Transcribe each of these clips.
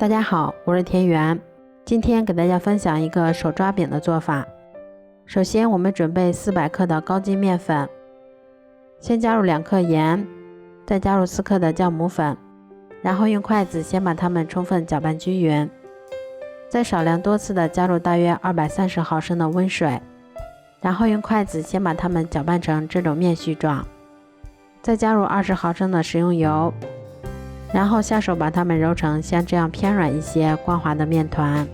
大家好，我是田园，今天给大家分享一个手抓饼的做法。首先我们准备400克的高筋面粉，先加入2克盐，再加入4克的酵母粉，然后用筷子先把它们充分搅拌均匀，再少量多次的加入大约230毫升的温水，然后用筷子先把它们搅拌成这种面絮状，再加入20毫升的食用油，然后下手把它们揉成像这样偏软一些光滑的面团。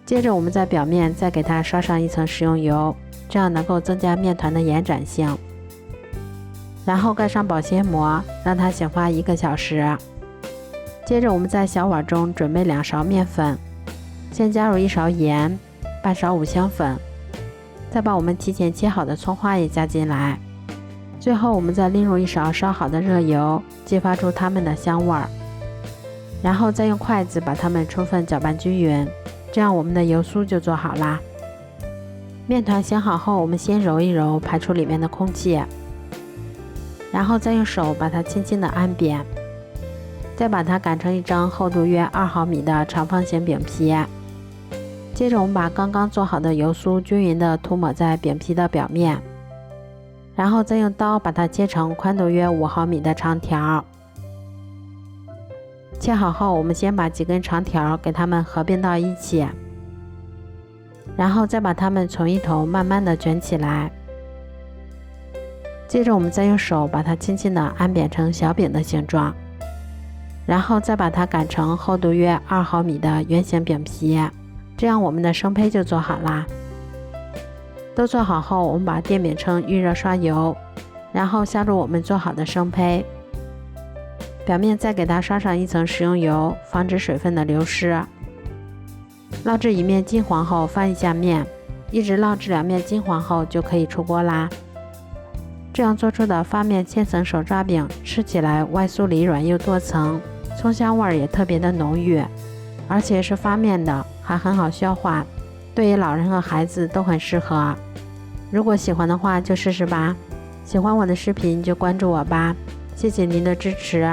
接着我们在表面再给它刷上一层食用油，这样能够增加面团的延展性。然后盖上保鲜膜，让它醒发1个小时。接着我们在小碗中准备2勺面粉，先加入1勺盐，半勺五香粉，再把我们提前切好的葱花也加进来。最后我们再淋入1勺烧好的热油，激发出它们的香味儿，然后再用筷子把它们充分搅拌均匀，这样我们的油酥就做好啦。面团醒好后，我们先揉一揉，排出里面的空气，然后再用手把它轻轻的按扁，再把它擀成一张厚度约2毫米的长方形饼皮。接着我们把刚刚做好的油酥均匀的涂抹在饼皮的表面，然后再用刀把它切成宽度约5毫米的长条。切好后，我们先把几根长条给它们合并到一起，然后再把它们从一头慢慢的卷起来。接着我们再用手把它轻轻的按扁成小饼的形状，然后再把它擀成厚度约2毫米的圆形饼皮，这样我们的生胚就做好啦。都做好后，我们把电饼铛预热刷油，然后下入我们做好的生胚，表面再给它刷上一层食用油，防止水分的流失。烙至一面金黄后翻一下面，一直烙至2面金黄后就可以出锅啦。这样做出的发面千层手抓饼，吃起来外酥里软又多层，葱香味也特别的浓郁，而且是发面的，还很好消化，对于老人和孩子都很适合。如果喜欢的话就试试吧，喜欢我的视频就关注我吧，谢谢您的支持。